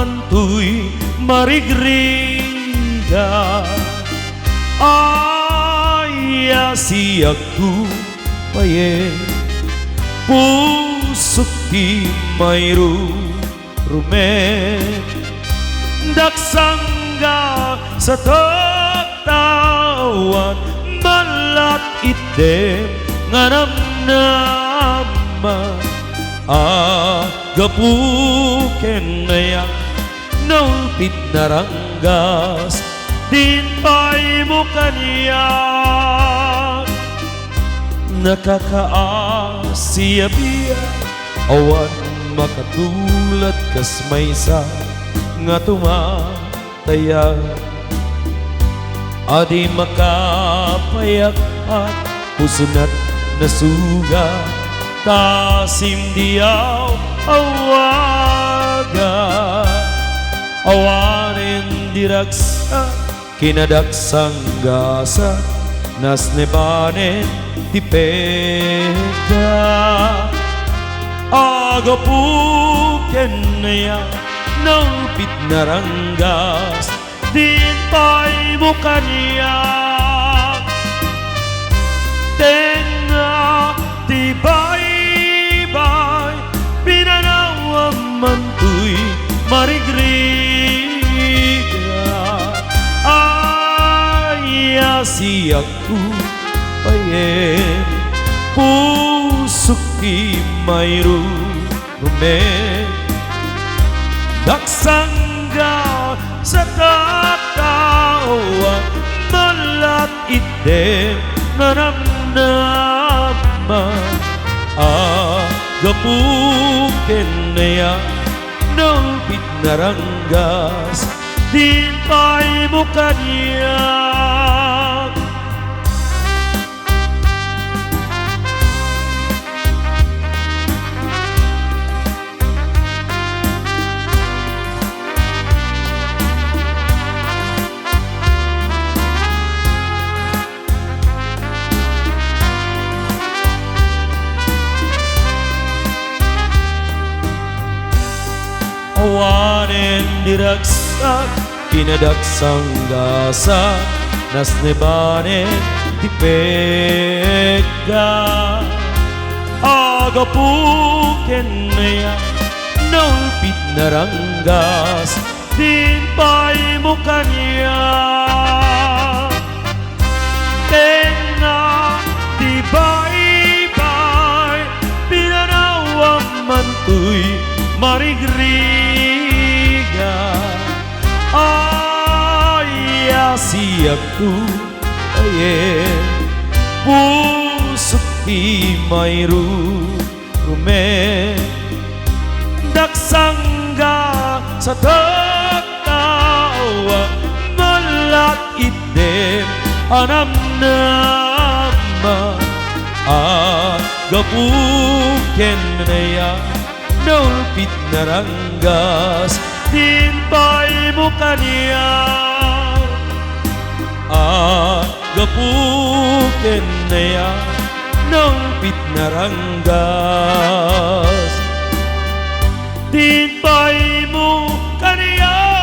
manto'y marigriga. Aya siya ko paye pusok ti mayro rumen daksangga sa taktawan malat item nga namnama agapuken nayak naulpit naranggas din pa'y mo kaniyak nakakaasiya-biya awan makatulad kas maysa nga tumataya adi makapayak at pusunat nasuga tasim diyaw awaga awanin diragsa kinadaksang gasa nas nebanen tipeda agapuken naya naupit naranggas din pa'y mukanya tenga tibay-bay pinanawang manto'y marigriga aya siyak ko payen pusok ti mayro rumen daksangga sa tatawa malat item na namnama agapuken naya naupit naranggas din pa'y mo kaniyak awanen diragsak kinadaksang gasa nas nebanen tipega agapuken naya naulpit naranggas din pa'y mo kanya tenga tibay-bay pinanawang manto'y marigriga aya siyak ko ayen pusok ti mayro rumen daksangga sa tatawa malat item anamnama agapuken naya naulpit naranggas din pa'y mo kaniyak agapuken naya naulpit naranggas din pa'y mo kaniyak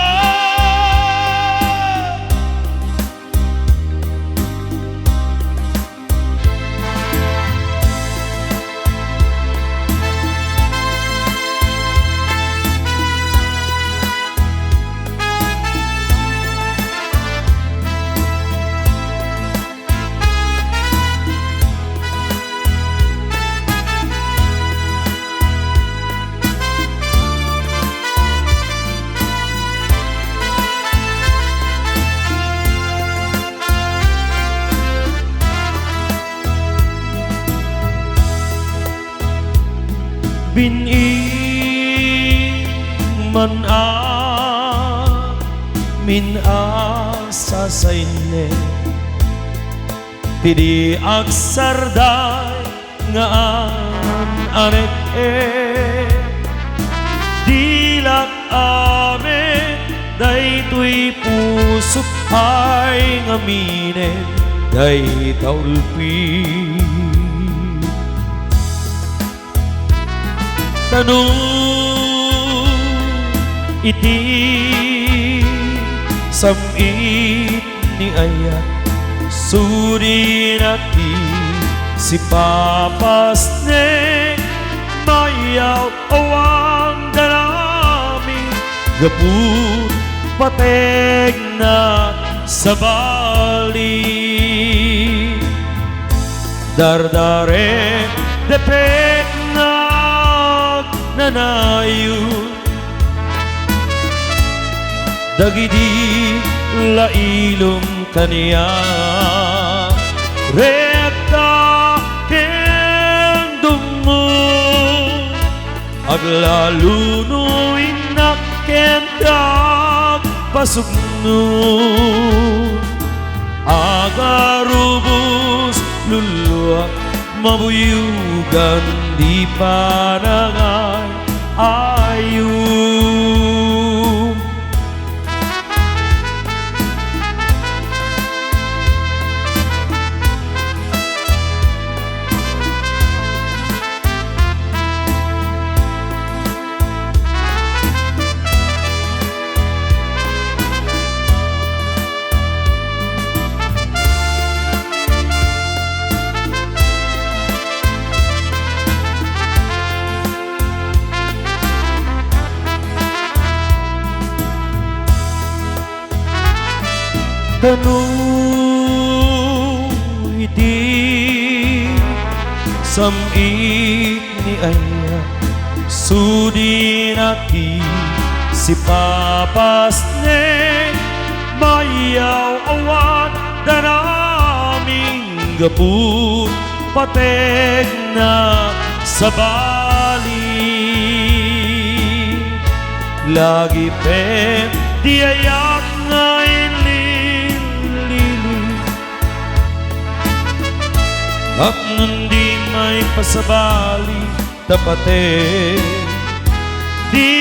bining man min asa sa inne pidi aksarday nga anek dilak amen daytoy pusok ay ngaminen day taulpi tanong iti samit ni ayat suri nati si papas ne mayaw awang darami gapur pateg na sa bali dardare depek nanayon dagidi lailom kaniya rekta kendong mo aglaluno inakendak pasugno agarubos luluak mabuyugan di panangay ayum tanong iti samit ni aya sudi nati si papas ne mayaw awan daraming gapur pateg na sa bali lagi pen di ayak ngayon at nundi may pasabali tapate di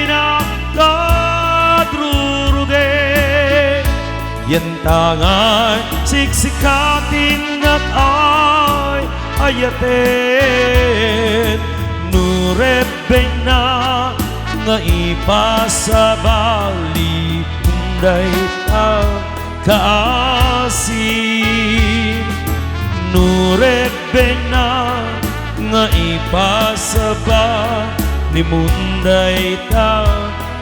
na kadruruge yan tangay siksikatin at ay ayaten nureben na nga ipasabali punday kaasi nurebe na nga ipasaba ni munday ta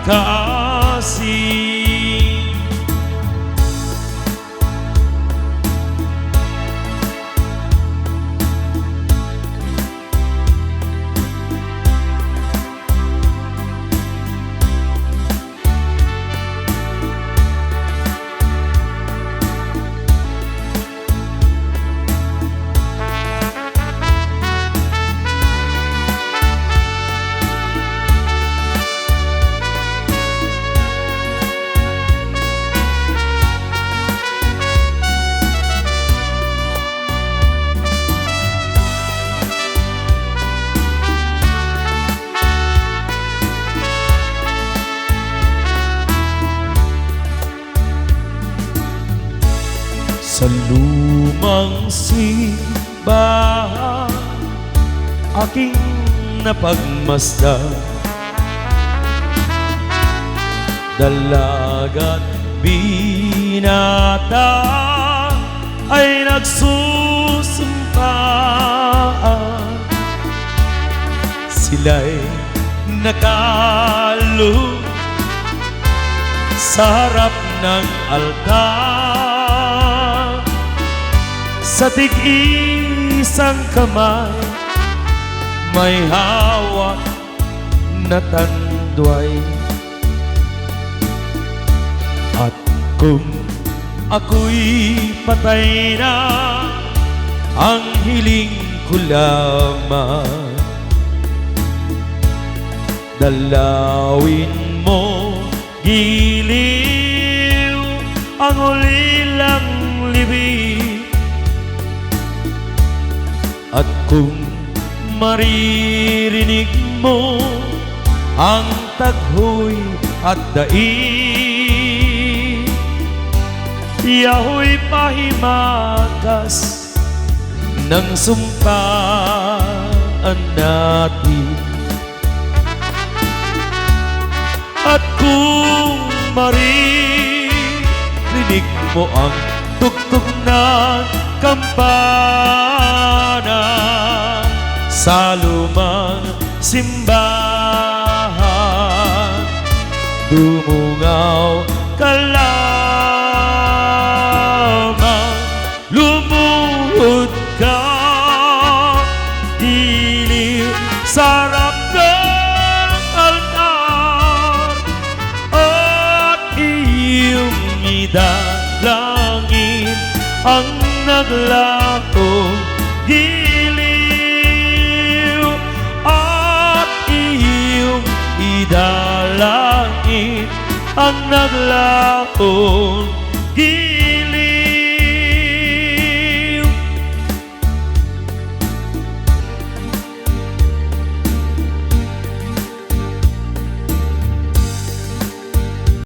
kaasi sa lumang simbahan aking napagmasdan dalagat binata ay nagsusumpaan sila'y nakalo sa harap ng altar sa tig-isang kamay may hawak na tandway at kung ako'y patay na ang hiling ko lamang dalawin mo giliw ang ulilang libig at kung maririnig mo ang taghoy at daig yahoy pahimagas ng sumpaan natin At kung maririnig mo ang tugtog ng kampana sa lumang simbahan, dumungaw ka lamang, lumuhod ka, dilim sa harap ng altar, at iyong idalangin ang naglakong giliw, at iyong idalangin ang naglakong giliw.